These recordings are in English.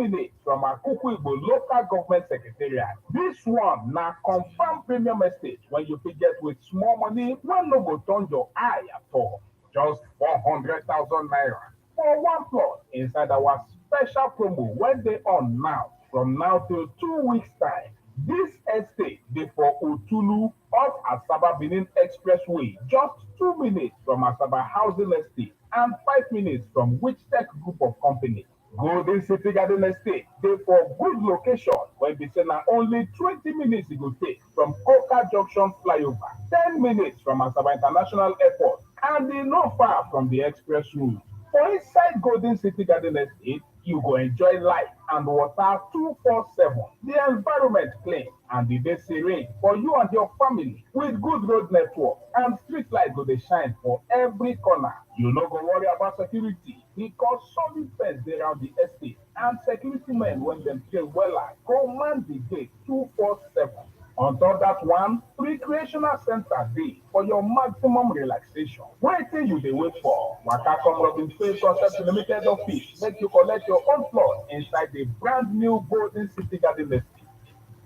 minutes from Akukuigbo local government secretariat. This one na confirmed premium estate when you fit get with small money wey no go turn your eye at all. Just 400,000 naira for one plot inside our special promo wey dey on now from now till 2 weeks time. This estate dey for Otulu off Asaba Benin Expressway, just 2 minutes from Asaba Housing Estate and 5 minutes from Wichtech Group of Companies. Golden City Garden Estate dey for good location wey be say na only 20 minutes e go take from Coca Junction flyover, 10 minutes from Asaba International Airport, and e no far from the express route. For inside Golden City Garden Estate, you go enjoy light and water 247. The environment clean and e dey serene for you and your family with good road network and street light go dey shine for every corner. You no go worry about security because solid fence dey around the estate and security men wey dem train wella go man the gate 247. On top that one, recreational center dey for your maximum relaxation. Wetin you dey wait for? Waka come Robin Faith Concept Limited office make you collect your own plot inside the brand new Golden City Garden Estate.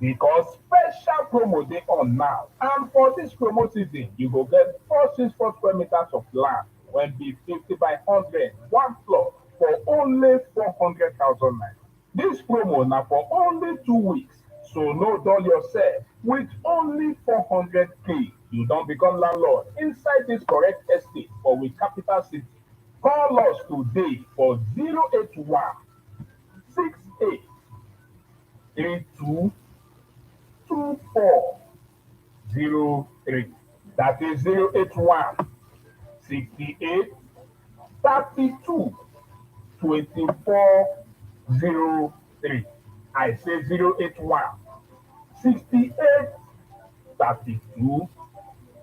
Because special promo dey on now, and for this promo season, you go get 464 square meters of land wey be 50 by 100, one plot for only 400,000 naira. This promo na for only 2 weeks. So no dull yourself. With only 400k, you don't become landlord inside this correct estate for we capital city. Call us today for 081 68 32 2403. That is 081 68 32 2403. I say 081 68 32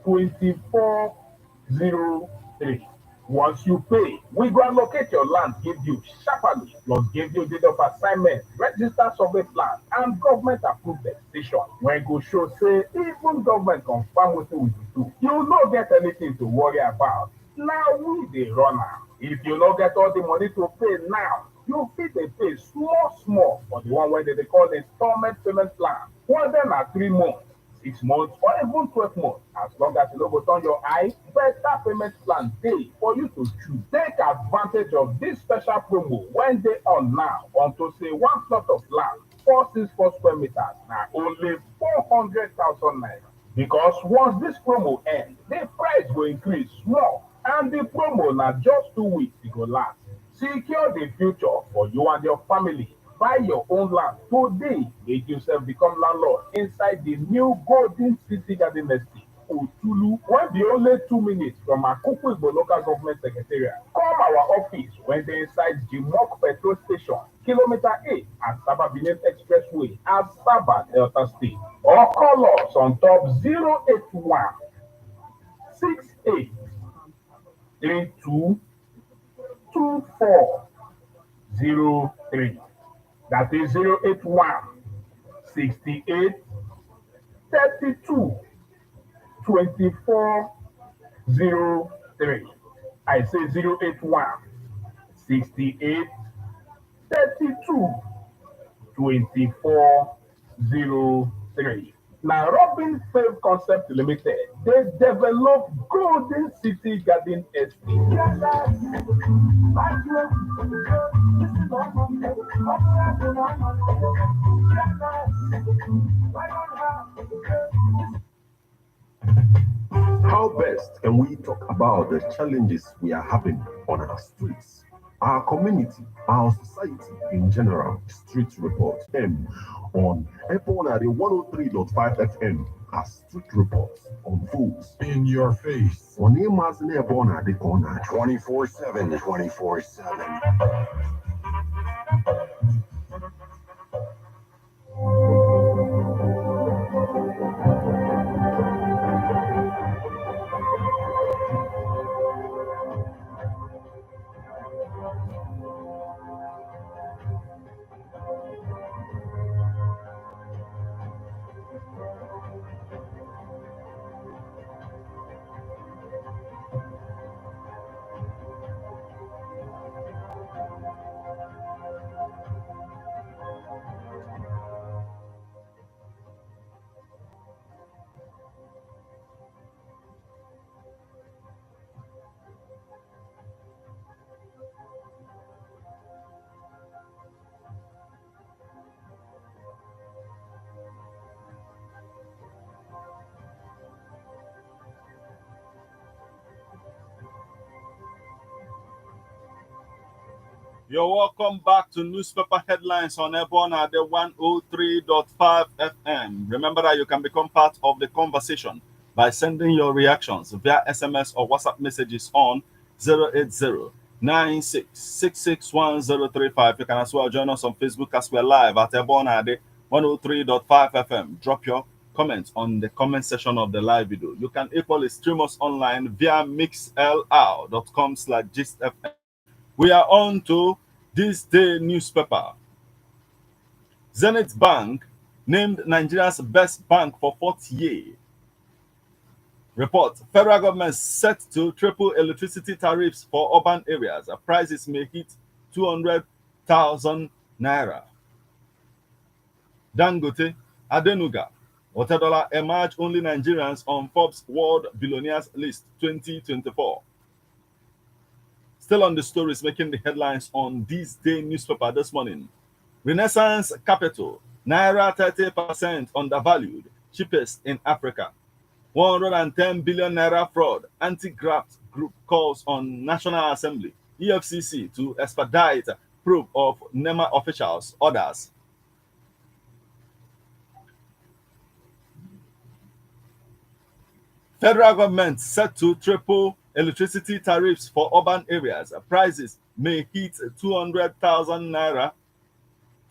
2403. Once you pay, we go allocate your land, give you sharply, plus give you deed of assignment, register survey plan, and government approved decision. When go show say even government confirm wetin we dey do, you no get anything to worry about. Now we dey run am. If you no get all the money to pay now, you fit dey pay small small for the one wey dem dey call installment payment plan. Whether na 3 months, 6 months, or even 12 months, as long as you no go turn your eye, better payment plan dey for you to choose. Take advantage of this special promo wey dey on now unto say one plot of land, 464 square meters, na only 400,000 naira. Because once this promo end, the price go increase small, and the promo na just 2 weeks e go last. Secure the future for you and your family. Buy your own land today. Make yourself become landlord inside the new Golden City Garden Estate, Otulu, wey be only 2 minutes from Akukuigbo local government secretariat. Come our office when they inside Jimok petrol station, kilometer 8 Asaba Benin Expressway, Asaba, Delta State. Or call us on top 081 68 32 2403. That is 081 68 32 2403. I say 081 68 32 2403. Now, Robin Faith Concept Limited, they develop Golden City Garden Estate. How best can we talk about the challenges we are having on our streets, our community, our society in general? Street Report M on Epona 103.5 FM as Street Reports on foods in your face. On Imas Nebona de Kona 24/7, 24/7. You're welcome back to Newspaper Headlines on Airborne at the 103.5 FM. Remember that you can become part of the conversation by sending your reactions via SMS or WhatsApp messages on 080-96661035. You can as well join us on Facebook as we're live at Airborne at the 103.5 FM. Drop your comments on the comment section of the live video. You can equally stream us online via mixlr.com/gistfm. We are on to this day newspaper. Zenith Bank named Nigeria's best bank for 4th year. Report: federal government set to triple electricity tariffs for urban areas. Prices may hit 200,000 naira. Dangote, Adenuga, Otedola emerge only Nigerians on Forbes World Billionaires List 2024. Still on the stories making the headlines on this day newspaper this morning. Renaissance Capital, Naira 30% undervalued, cheapest in Africa. 110 billion Naira fraud, anti-graft group calls on National Assembly, EFCC to expedite probe of NEMA officials, orders. Federal government set to triple electricity tariffs for urban areas. Prices may hit 200,000 naira,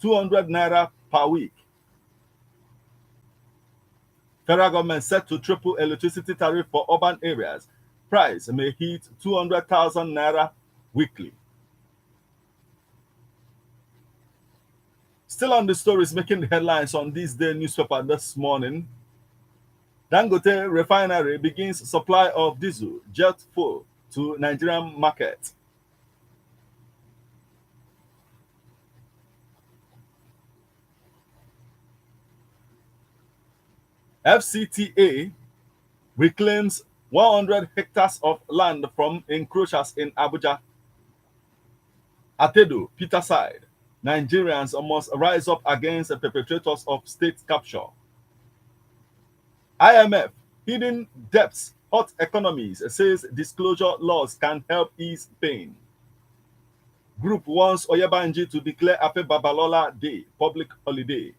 200 naira per week. Federal government set to triple electricity tariff for urban areas. Price may hit 200,000 naira weekly. Still on the stories making the headlines on this day newspaper this morning. Dangote refinery begins supply of diesel jet fuel to Nigerian market. FCTA reclaims 100 hectares of land from encroachers in Abuja. Atedo, Peterside, Nigerians must rise up against the perpetrators of state capture. IMF, hidden debts, hot economies, says disclosure laws can help ease pain. Group wants Oyebanji to declare Afe Babalola Day public holiday.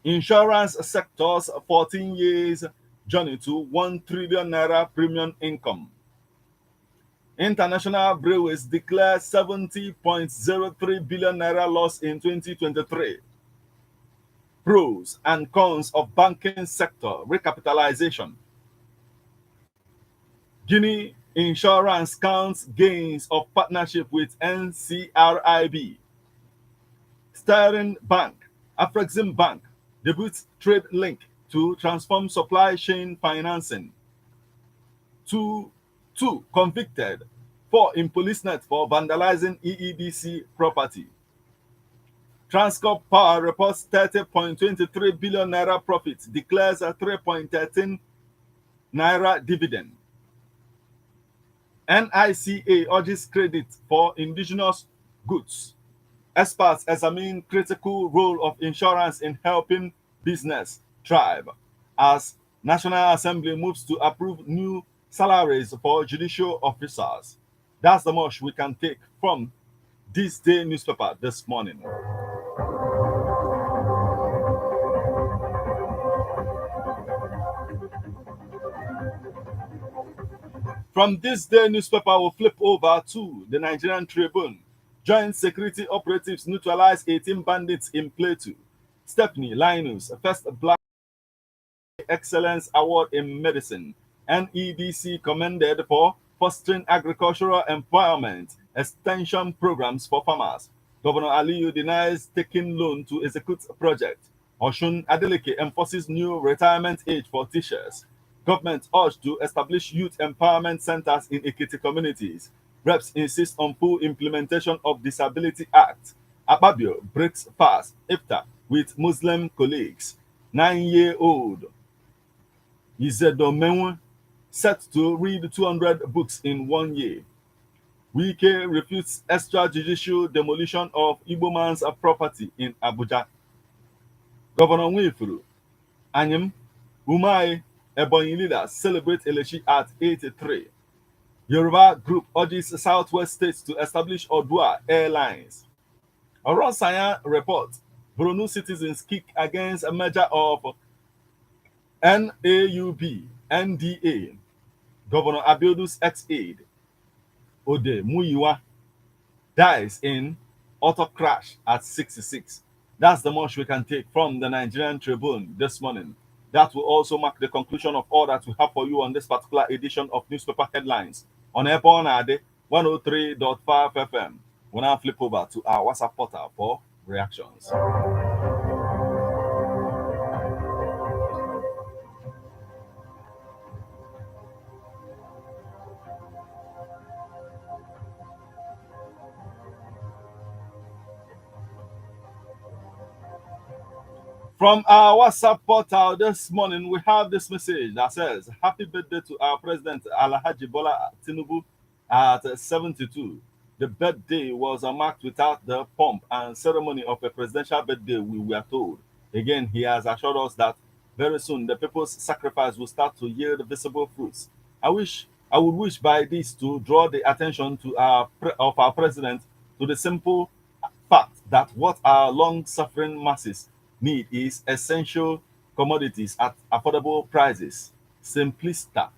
Insurance sector's 14 years journey to 1 trillion naira premium income. International breweries declare 70.03 billion naira loss in 2023. Pros and cons of banking sector recapitalization. Guinea Insurance counts gains of partnership with NCRIB. Sterling Bank, Afrexim Bank, debuts trade link to transform supply chain financing. Two convicted, 4 in police net for vandalizing EEDC property. Transcorp Power reports 30.23 billion naira profit, declares a 3.13 naira dividend. NICA urges credit for indigenous goods. Experts examine critical role of insurance in helping business thrive as National Assembly moves to approve new salaries for judicial officers. That's the much we can take from this day newspaper this morning. From this day newspaper, we'll flip over to the Nigerian Tribune. Joint security operatives neutralize 18 bandits in Plateau. Stephanie Linus, first Black Excellence Award in Medicine. NEDC commended for fostering agricultural empowerment, extension programs for farmers. Governor Aliyu denies taking loan to execute project. Oshun Adeleke enforces new retirement age for teachers. Government urged to establish youth empowerment centers in Ekiti communities. Reps insist on full implementation of Disability Act. Akpabio breaks fast iftar with Muslim colleagues. 9-year-old Izedomenwe set to read 200 books in 1 year. Wike refutes extrajudicial demolition of Igbo man's property in Abuja. Governor Nwifuru, Anyim, Umai, Ebonyi leaders celebrate election at 83. Yoruba group urges Southwest states to establish Odua Airlines. Oronsayan report. Borno citizens kick against a merger of NAUB, NDA. Governor Abiodu's ex-aide, Ode Muyiwa, dies in auto crash at 66. That's the much we can take from the Nigerian Tribune this morning. That will also mark the conclusion of all that we have for you on this particular edition of Newspaper Headlines on Ebon Ade 103.5 FM. We'll now flip over to our WhatsApp portal for reactions. From our WhatsApp portal this morning, we have this message that says, Happy birthday to our President Alhaji Bola Tinubu at 72. The birthday was marked without the pomp and ceremony of a presidential birthday, we were told. Again, he has assured us that very soon the people's sacrifice will start to yield visible fruits. I would wish by this to draw the attention to our president to the simple fact that what our long-suffering masses need is essential commodities at affordable prices. Simplista.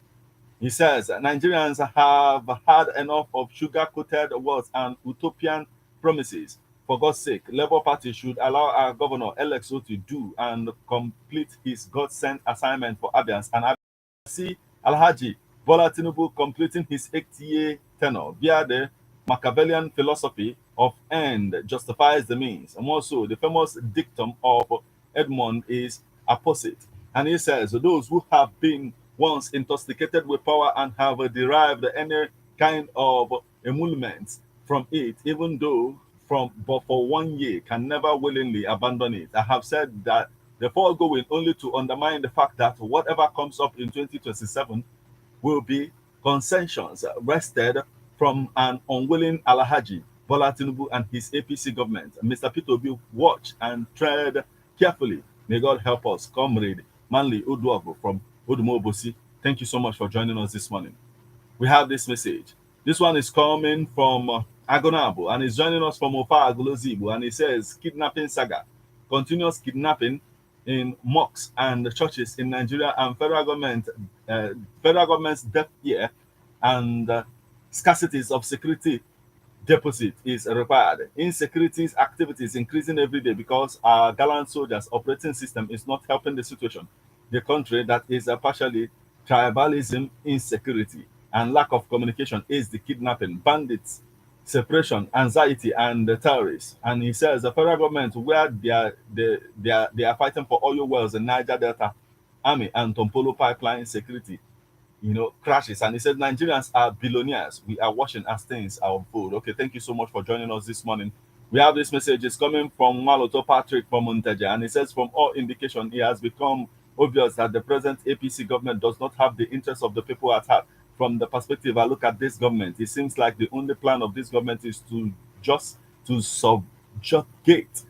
He says Nigerians have had enough of sugar-coated words and utopian promises. For God's sake, Labour Party should allow our governor LXO to do and complete his God-sent assignment for Abians and see Alhaji Bola Tinubu completing his 8-year tenure via the Machiavellian philosophy of end justifies the means. And also, the famous dictum of Edmund is opposite. And he says, those who have been once intoxicated with power and have derived any kind of emolument from it, even though but for 1 year, can never willingly abandon it. I have said that the foregoing only to undermine the fact that whatever comes up in 2027 will be concessions wrested from an unwilling Alhaji Bola Tinubu and his APC government. Mr. P2B, watch and tread carefully. May God help us. Comrade Manley Uduogo from Odumobosi. Thank you so much for joining us this morning. We have this message. This one is coming from Agonabo and is joining us from Ofa Agolozibu, and he says, kidnapping saga, continuous kidnapping in mosques and churches in Nigeria, and federal government's deaf ear and scarcities of security deposit is required. Insecurity activities increasing every day because our gallant soldiers' operating system is not helping the situation. The country that is partially tribalism, insecurity, and lack of communication is the kidnapping, bandits, separation, anxiety, and the terrorists. And he says the federal government, where they are fighting for oil wells in Niger Delta, Army, and Tompolo pipeline security, crashes. And he said Nigerians are billionaires. We are washing as things are unfold. Okay, thank you so much for joining us this morning. We have this message. It's coming from Maloto Patrick from Monteja, and he says, from all indication, it has become obvious that the present APC government does not have the interests of the people at heart. From the perspective I look at this government, it seems like the only plan of this government is to subjugate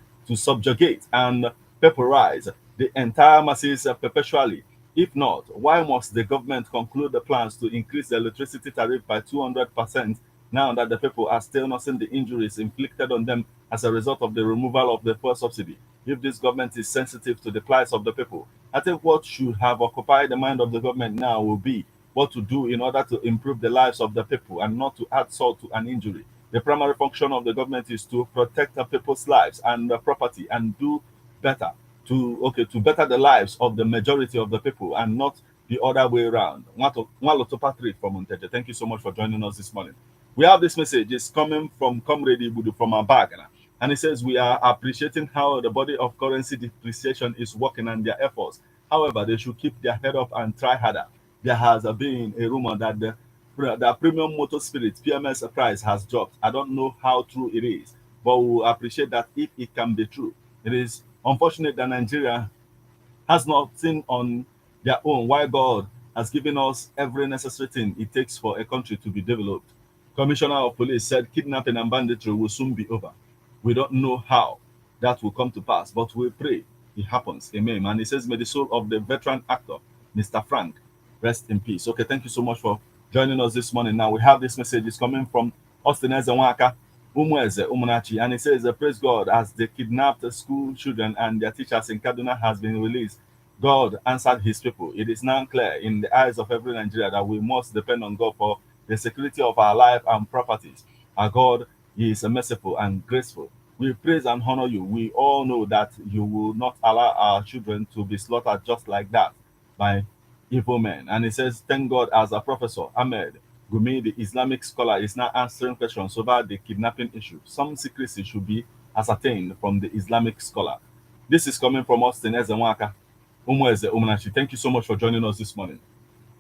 and pauperize the entire masses perpetually. If not, why must the government conclude the plans to increase the electricity tariff by 200% now that the people are still nursing the injuries inflicted on them as a result of the removal of the fuel subsidy? If this government is sensitive to the plight of the people, I think what should have occupied the mind of the government now will be what to do in order to improve the lives of the people and not to add salt to an injury. The primary function of the government is to protect the people's lives and property and do better to better the lives of the majority of the people and not the other way around. Mwaloto Patrick from Monteja, thank you so much for joining us this morning. We have this message. It's coming from Comrade Ibudu from Abagana. And it says, we are appreciating how the body of currency depreciation is working and their efforts. However, they should keep their head up and try harder. There has been a rumor that the premium motor spirit PMS price has dropped. I don't know how true it is, but we will appreciate that if it can be true. It is unfortunate that Nigeria has nothing on their own, while God has given us every necessary thing it takes for a country to be developed. Commissioner of Police said kidnapping and banditry will soon be over. We don't know how that will come to pass, but we pray it happens. Amen. And he says, may the soul of the veteran actor, Mr. Frank, rest in peace. Okay, thank you so much for joining us this morning. Now we have this message. It's coming from Austin Ezewaka, Umweze Umunachi, and it says, "Praise God, as the kidnapped school children and their teachers in Kaduna has been released. God answered His people. It is now clear in the eyes of every Nigerian that we must depend on God for the security of our life and properties. Our God is merciful and graceful. We praise and honor you. We all know that you will not allow our children to be slaughtered just like that by evil men." And it says, "Thank God, as a professor, Ahmed Gumi, the Islamic scholar, is now answering questions over the kidnapping issue. Some secrecy should be ascertained from the Islamic scholar." This is coming from Austin Ezewaka, Umweze Umunachi. Thank you so much for joining us this morning.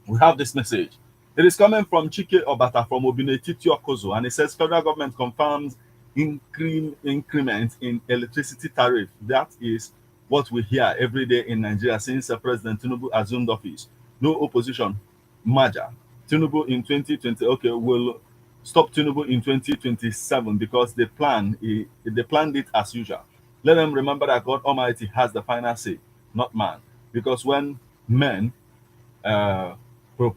We have this message. It is coming from Chike Obata from Obinetiti Okozo, and it says, "Federal government confirms increment in electricity tariff." That is what we hear every day in Nigeria since President Tinubu assumed office. No opposition merger. Tinubu in 2020, okay, will stop Tinubu in 2027 because they planned it as usual. Let them remember that God Almighty has the final say, not man. Because when men uh, pro-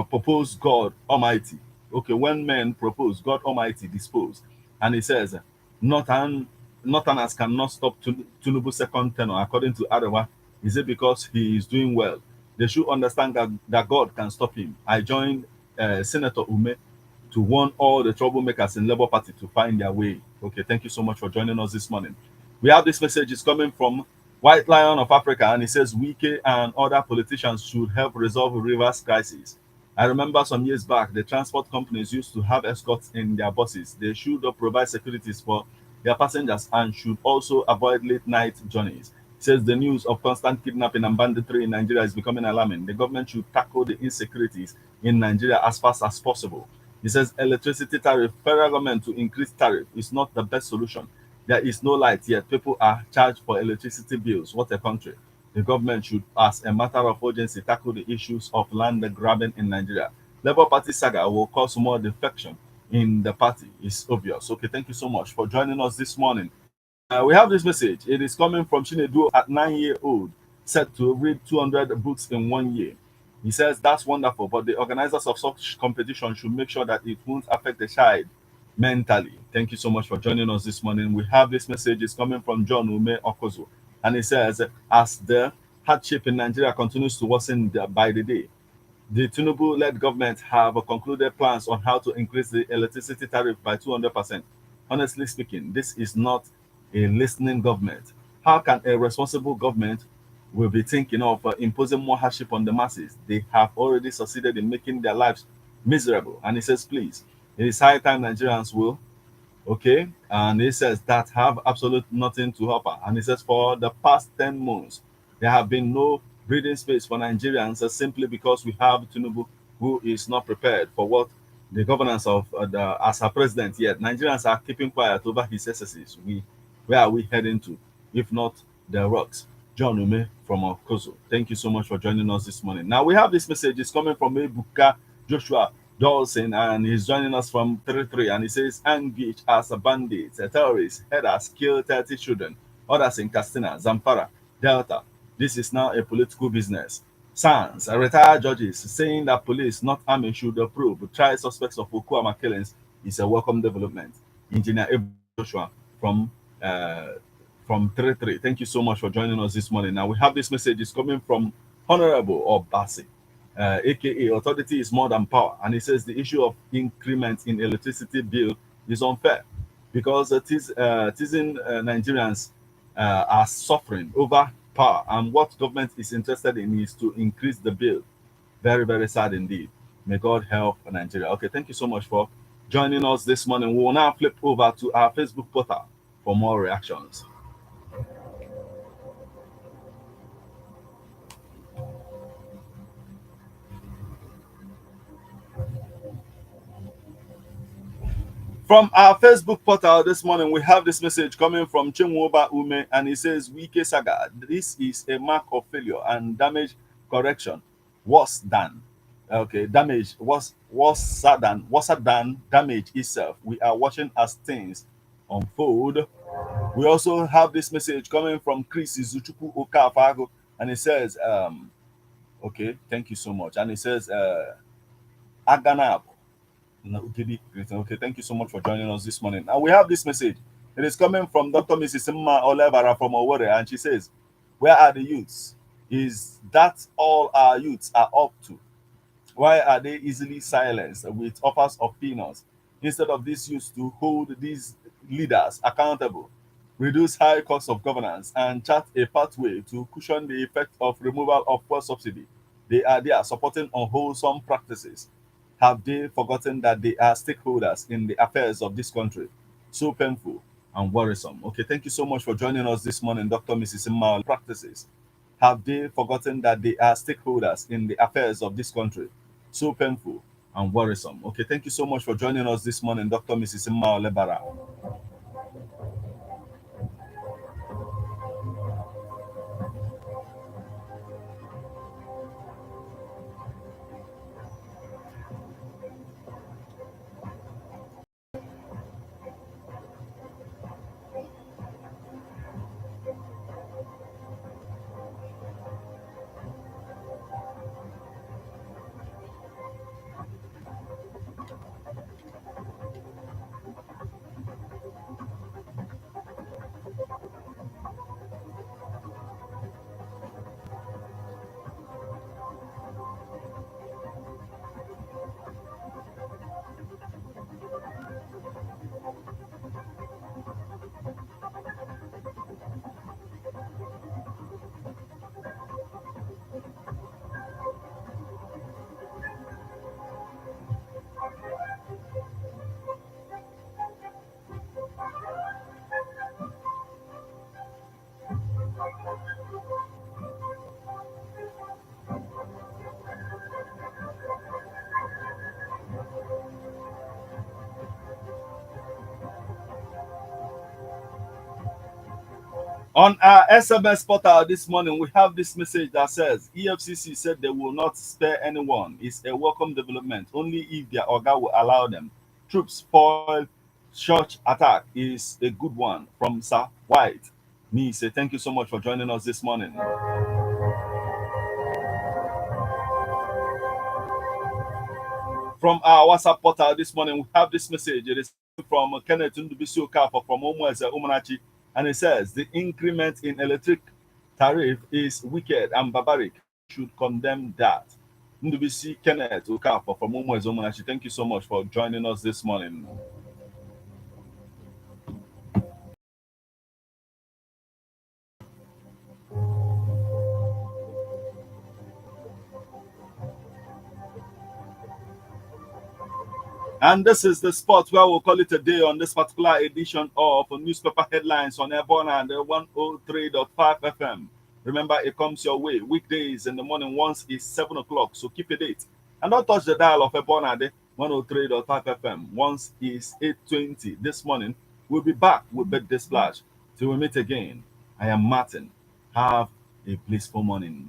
propose, God Almighty. Okay, when men propose, God Almighty dispose. And he says, Northerners cannot stop Tinubu's second tenure, according to Arewa. Is it because he is doing well? They should understand that God can stop him. I joined Senator Ume to warn all the troublemakers in Labour Party to find their way. Okay, thank you so much for joining us this morning. We have this message is coming from White Lion of Africa, and it says Wike and other politicians should help resolve Rivers crisis. I remember some years back, the transport companies used to have escorts in their buses. They should provide securities for their passengers and should also avoid late night journeys. It says the news of constant kidnapping and banditry in Nigeria is becoming alarming. The government should tackle the insecurities in Nigeria as fast as possible. He says electricity tariff, federal government to increase tariff is not the best solution. There is no light yet. People are charged for electricity bills. What a country. The government should, as a matter of urgency, tackle the issues of land grabbing in Nigeria. Labour Party saga will cause more defection in the party. It's obvious. Okay, thank you so much for joining us this morning. We have this message. It is coming from Chinedu at 9-year-old, set to read 200 books in 1 year. He says that's wonderful, but the organizers of such competition should make sure that it won't affect the child mentally. Thank you so much for joining us this morning. We have this message. It's coming from John Ume Okozo, and it says, as the hardship in Nigeria continues to worsen by the day, the Tinubu-led government have concluded plans on how to increase the electricity tariff by 200%. Honestly speaking, this is not a listening government. How can a responsible government will be thinking of imposing more hardship on the masses? They have already succeeded in making their lives miserable. And he says, please, it is high time Nigerians will, okay? And he says that have absolute nothing to offer. And he says for the past 10 months, there have been no breathing space for Nigerians simply because we have Tinubu who is not prepared for what the governance of as our president yet. Nigerians are keeping quiet over his excesses. Where are we heading to? If not the rocks. John Ume from Okozo. Thank you so much for joining us this morning. Now we have this message. It's coming from Ebuka Joshua Dawson, and he's joining us from 33. And he says, engaged as a bandit, a terrorist, headers killed 30 children, others in Castina, Zamfara, Delta. This is now a political business. Sans, retired judges saying that police, not army, should probe trial suspects of Okuama killings is a welcome development. Engineer Ebuka Joshua uh, from 33. Thank you so much for joining us this morning. Now we have this message is coming from Honorable Obasi, aka authority is more than power, and he says the issue of increment in electricity bill is unfair because Nigerians are suffering over power, and what government is interested in is to increase the bill. Very, very sad indeed. May God help Nigeria. Okay, thank you so much for joining us this morning. We will now flip over to our Facebook portal for more reactions. From our Facebook portal this morning, we have this message coming from Chinwoba Ume, and he says, Wike Saga, this is a mark of failure and damage correction. Worse than, okay, damage, worse than damage itself. We are watching as things unfold. We also have this message coming from Chris Izuchuku Okafago, and he says, okay, thank you so much. And he says, Aganab. Okay, thank you so much for joining us this morning. And we have this message. It is coming from Dr. Mrs. Simma Olebara from Owerri, and she says, "Where are the youths? Is that all our youths are up to? Why are they easily silenced with offers of peanuts instead of these youths to hold these leaders accountable, reduce high costs of governance, and chart a pathway to cushion the effect of removal of fuel subsidy? They are there supporting unwholesome practices. Have they forgotten that they are stakeholders in the affairs of this country? So painful and worrisome." Okay, thank you so much for joining us this morning, Dr. Mrs. Simma. Practices. Have they forgotten that they are stakeholders in the affairs of this country? So painful and worrisome. Okay, thank you so much for joining us this morning, Dr. Mrs. Simma Olebara. On our SMS portal this morning, we have this message that says EFCC said they will not spare anyone. It's a welcome development, only if their organ will allow them. Troops spoil church attack is a good one from Sir White. Me say thank you so much for joining us this morning. From our WhatsApp portal this morning, we have this message. It is from Kenneth Ndubisi Okafor from Omweze Umanachi, and it says the increment in electric tariff is wicked and barbaric. Should condemn that. Ndubisi Kenneth Okafor from Omweze Umanachi, thank you so much for joining us this morning. And this is the spot where we'll call it a day on this particular edition of Newspaper Headlines on Airborne and 103.5 FM. Remember, it comes your way weekdays in the morning once it's 7 o'clock, so keep a date. And don't touch the dial of Airborne and 103.5 FM once it's 8:20 this morning. We'll be back with Birthday Splash. Till we meet again, I am Martin. Have a blissful morning.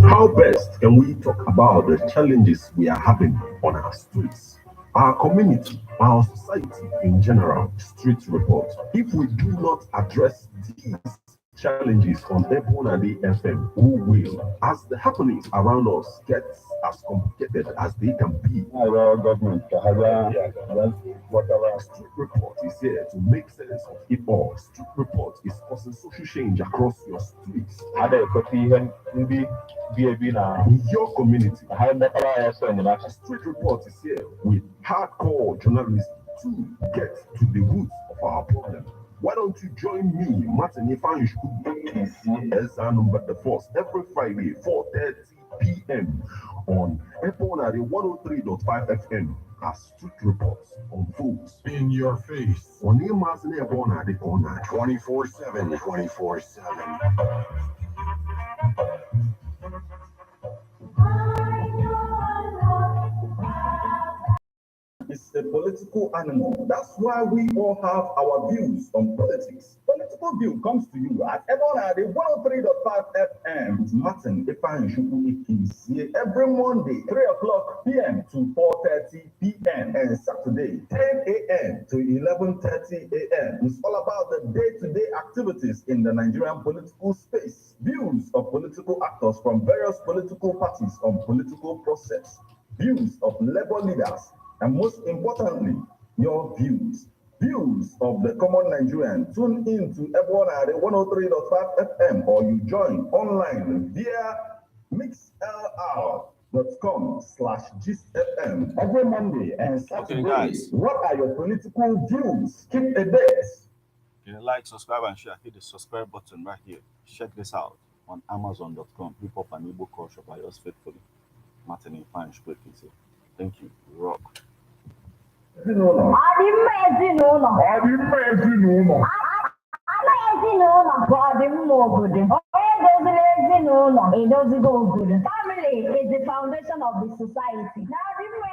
How best can we talk about the challenges we are having on our streets, our community, our society in general? Street report. If we do not address these challenges on Ebonade FM, who will? As the happenings around us get as complicated as they can be, our government, whatever. Street report is here to make sense of it all. Street report is causing social change across your streets. In your community, Street report is here with hardcore journalism to get to the roots of our problem. Why don't you join me, Martin Ifanyu, as our number the first every Friday, 4:30 p.m. on Ebonade 103.5 FM as Street Reports unfolds In your face. on Emazine Ebonade corner 24/7. 24/7. a political animal. That's why we all have our views on politics. Political View comes to you at Ebonade 103.5 FM with Martin Ifanchukwu every Monday, 3 o'clock p.m. to 4:30 p.m. and Saturday, 10 a.m. to 11:30 a.m. It's all about the day-to-day activities in the Nigerian political space. Views of political actors from various political parties on political process. Views of labor leaders, and most importantly, your views. Views of the common Nigerian. Tune in to Ebonade 103.5 FM or you join online via mixlr.com/gistfm every Monday and Saturday. Okay, guys. What are your political views? Keep a date. Like, subscribe, and share. Hit the subscribe button right here. Check this out on Amazon.com. Hip hop and Igbo culture by yours faithfully, Martin Ifanchukwu. Thank you. Rock. Ezinụlọ. Ọdịmma ezinụlọ. Ọdịmma ezinụlọ. Ama ezinụlọ bụ ọdịmma obodo. Onye doziri ezinụlọ edozigo obodo. Family is the foundation of the society. Na ọdịmma